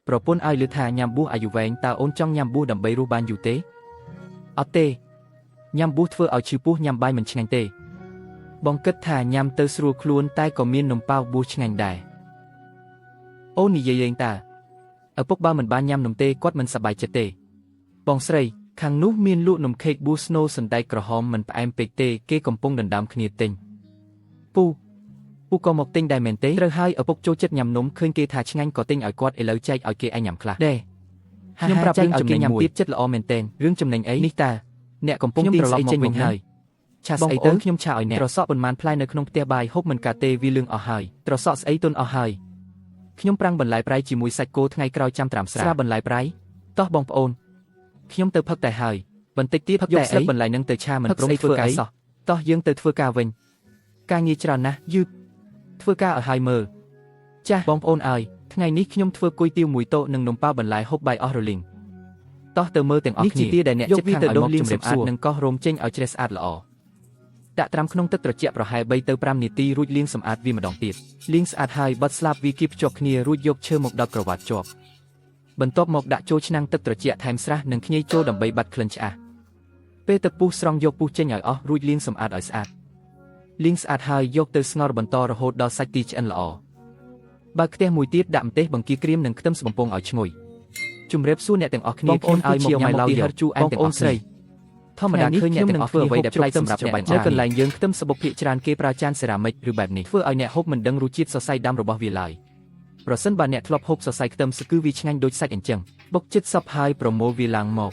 ប្រពន្ធឲ្យលឺថាញ៉ាំប៊ូអាយុវែងតើអូនចង់ញ៉ាំប៊ូដើម្បីរស់បានយូរទេអត់ទេញ៉ាំប៊ូធ្វើឲ្យឈឺពោះញ៉ាំបាយមិនឆ្ងាញ់ទេបងគិតថាញ៉ាំទៅស្រួលខ្លួនតែក៏មាននំប៉ាវប៊ូឆ្ងាញ់ដែរអូននិយាយលេងតើឪពុកបើមិនបានញ៉ាំនំទេគាត់មិនសប្បាយចិត្តទេបងស្រីខាងនោះមានលក់នំខេកប៊ូស្នូសណ្តែកក្រហមមិនផ្អែមពេកទេគេកំពុងដណ្ដើមគ្នាទិញពូក៏មកទិញដែរមែនទេត្រូវហើយឪពុកចូលចិត្តញ៉ាំនំឃើញគេថាឆ្ងាញ់ក៏ទិញឲ្យគាត់ឥឡូវចែកឲ្យគេឲ្យញ៉ាំខ្លះដែរខ្ញុំប្រាប់រឿងឲ្យគេញ៉ាំទៀតចិត្តល្អមែនទែនរឿងចំណេញអីនេះតាអ្នកកំពុងត្រឡប់មកវិញហើយឆាស្អីទៅខ្ញុំឆាឲ្យអ្នកត្រសក់ប៉ុន្មានផ្លែនៅក្នុងផ្ទះបាយហូបមិនកាទេវាលឿងអស់ហើយត្រសក់ស្អីទុនអស់ហើយខ្ញុំប្រាំងបន្លែប្រៃជាមួយសាច់គោថ្ងៃក្រោយចាំត្រាំស្រាបន្លែប្រៃតោះបងប្អូនខ្ញុំទៅផឹកតែហើយបន្តិចទៀតយកស្លឹកបន្លែនឹងទៅឆាមិនព្រមធ្វើការសោះតោះយើងទៅធ្វើការវិញការងារច្រើនណាស់យឺតធ្វើការឲ្យហើយមើលចាស់បងប្អូនអើយថ្ងៃនេះខ្ញុំធ្វើគុយទាវមួយតូនិងនំប៉ាវបន្លែហូបបាយអស់រលីងតោះទៅមើលទាំងអស់គ្នានេះជាទីដែលអ្នកចិត្តខាងឲ្យមកជំរាបសួរនិងកោះរោមចេញឲ្យជ្រះស្អាតល្អដាក់ត្រាំក្នុងទឹកត្រជាក់ប្រហែល3ទៅ5នាទីរួចលាងសម្អាតវាម្ដងទៀតលាងស្អាតហើយបិទស្លាបវាគៀបភ្ជាប់គ្នារួចយកឈើមកដោតក្រវ៉ាត់ជាប់បន្ទាប់មកដាក់ចូលឆ្នាំងទឹកត្រជាក់ថែមស្រះនិងខ្ញីចូលដើម្បីបាត់ក្លិនឆ្អាសពេលទឹកពុះស្រង់យកពុះចេញឲ្យអស់រួចលាងសម្អាតឲ្យស្អាតលាងស្អាតហើយយកទៅស្ងោរបន្តរហូតដល់សាច់ទីឆ្អិនល្អបើខ្ទះមួយទៀតដាក់ម្ទេសបង្គាក្រៀមនិងខ្ទឹមបំពងឲ្យឈ្ងុយជំរាបសួរអ្នកទាំងអស់គ្នាខ្ញុំឲ្យមកញ៉ាំមកទីហិរជូអែមទាំងអស់ស្រីធម្មតាឃើញអ្នកទាំងអស់គ្នាអ្វីដែលប្លែកសម្រាប់អ្នកនៅកន្លែងយើងខ្ទឹមសបុកភាគច្រើនគេប្រើចានសេរ៉ាមិចឬបែបនេះធ្វើឲ្យអ្នកហូបមិនដឹងរសជាតិសរសៃដាំរបស់វាឡើយប្រសិនបើអ្នកធ្លាប់ហូបសរសៃខ្ទឹមសគឺវាឆ្ងាញ់ដូចសាច់អញ្ចឹងបុកចិត្តសពហើយប្រមូលវាឡើងមក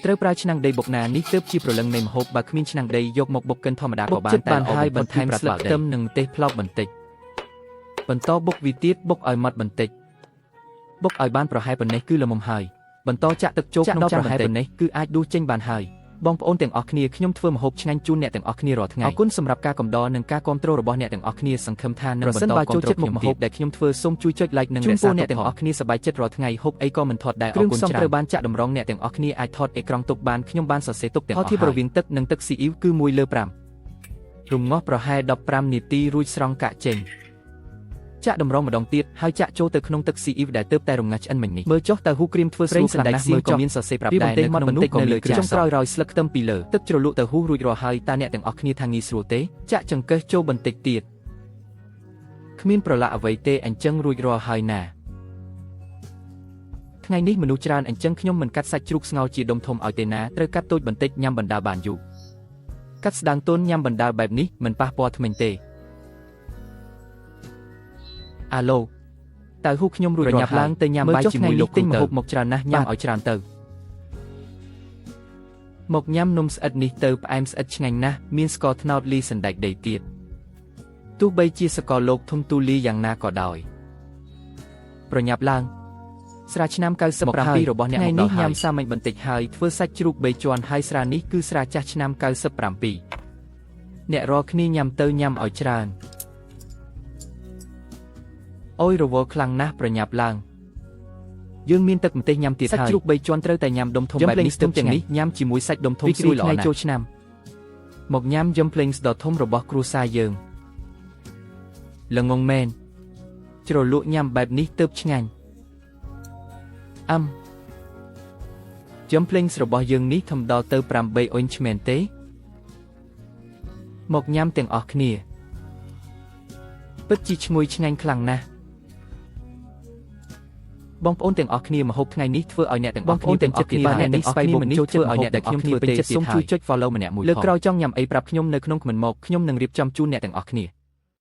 ត្រូវប្រើឆ្នាំងដីបុកណានេះទើបជាប្រលឹងនៃម្ហូបបើគ្មានឆ្នាំងដីយកមកបុកកិនធម្មតាក៏បានតែហើយបន្ថែមស្លឹកខ្ទឹមនិងម្ទេសផ្លោកបន្តិចបន្តបុកវាទៀតបុកឲ្យម៉ត់បន្តិចបុកឲ្យបានប្រហែលប៉ុណ្ណេះគឺល្មមហើយបន្តចាក់ទឹកចូលក្នុងចានប្រហែលប៉ុណ្ណេះគឺអាចដួសចេញបានហើយបងប្អូនទាំងអស់គ្នាខ្ញុំធ្វើម្ហូបឆ្ងាញ់ជូនអ្នកទាំងអស់គ្នារាល់ថ្ងៃអរគុណសម្រាប់ការកំដរនិងការគាំទ្ររបស់អ្នកទាំងអស់គ្នាសង្ឃឹមថានឹងបន្តគាំទ្រខ្ញុំម្ហូបដែលខ្ញុំធ្វើសូមជួយចុច like និងរក្សាអ្នកទាំងអស់គ្នាសប្បាយចិត្តរាល់ថ្ងៃហូបអីក៏មិនថត់ដែរអរគុណច្រើនត្រូវបានចាក់តម្រង់អ្នកទាំងអស់គ្នាអាចថតអេក្រង់ទុកបានខ្ញុំបានសរសេរទុកទាំងអស់ហើយរវាងទឹកនិងទឹកស៊ីអ៊ីវគឺ1/5រំងាស់ប្រហែល15នាទីរួចស្រង់កាក់ចេញចាក់តម្រង់ម្ដងទៀតហើយចាក់ចូលទៅក្នុងទឹកស៊ីអ៊ីវដែលទើបតែរងាស់ឆ្អិនមិញនេះមើលចុះតើហ៊ូគ្រីមធ្វើស្រួលខ្លាំងណាស់មើលក៏មានសរសេរប្រាប់ដែរនៅក្នុងបន្តិចនៅលើចុងក្រោយរោយស្លឹកខ្ទឹមពីលើទឹកជ្រលក់ទៅហ៊ូរួចរាល់ហើយតើអ្នកទាំងអស់គ្នាថាងាយស្រួលទេចាក់ចង្កឹះចូលបន្តិចទៀតគ្មានប្រឡាក់អ្វីទេអញ្ចឹងរួចរាល់ហើយណាថ្ងៃនេះមនុស្សច្រើនអញ្ចឹងខ្ញុំមិនកាត់សាច់ជ្រូកស្ងោរជាដុំធំឲ្យទេណាត្រូវកាត់តូចបន្តិចញ៉ាំបណ្ដាបានយូរកាត់ស្ដាងទន់ញ៉ាំបណ្ដាបែបនេះមិនប៉ះពាល់ធ្មេញទេអាឡូតើហ៊ូខ្ញុំរួចរាល់ឡើងទៅញ៉ាំបាយជាមួយលោកទិញម្ហូបមកច្រើនណាស់ញ៉ាំឲ្យច្រើនទៅមកញ៉ាំនំស្អិតនេះទៅផ្អែមស្អិតឆ្ងាញ់ណាស់មានស្ករត្នោតលីសណ្តែកដីទៀតទោះបីជាសកលលោកធំទូលាយយ៉ាងណាក៏ដោយប្រញាប់ឡើងស្រាឆ្នាំ97របស់អ្នកមកដល់ហើយញ៉ាំសាមិញបន្តិចហើយធ្វើសាច់ជ្រូក3ជាន់ហើយស្រានេះគឺស្រាចាស់ឆ្នាំ97អ្នករាល់គ្នាញ៉ាំទៅញ៉ាំឲ្យច្រើនអូយរវល់ខ្លាំងណាស់ប្រញាប់ឡើងយើងមានទឹកម្ទេសញ៉ាំទៀតហើយសាច់ជ្រូក3ជាន់ត្រូវតែញ៉ាំដុំធំបែបនេះទាំងនេះញ៉ាំជាមួយសាច់ដុំធំស្រួយល្អណាស់ចូលឆ្នាំមកញ៉ាំយំភ្លេងស្ដ៏ធំរបស់គ្រួសារយើងល្ងងមែនជ្រលក់ញ៉ាំបែបនេះទើបឆ្ងាញ់យំភ្លេងរបស់យើងនេះធំដល់ទៅ8អុញឆ្មែនទេមកញ៉ាំទាំងអស់គ្នាពិតជាឈ្ងុយឆ្ងាញ់ខ្លាំងណាស់បងប្អូនទាំងអស់គ្នាម្ហូបថ្ងៃនេះធ្វើឲ្យអ្នកទាំងអស់គ្នាទាំងចិត្តគ្នាអ្នកនេះស្វែងមិនចូលចិត្តឲ្យអ្នកដែលខ្ញុំធ្វើពេញចិត្តសូមជួយចុច follow ម្នាក់មួយលើកក្រោយចង់ញ៉ាំអីប្រាប់ខ្ញុំនៅក្នុង comment មកខ្ញុំនឹងរៀបចំជូនអ្នកទាំងអស់គ្នា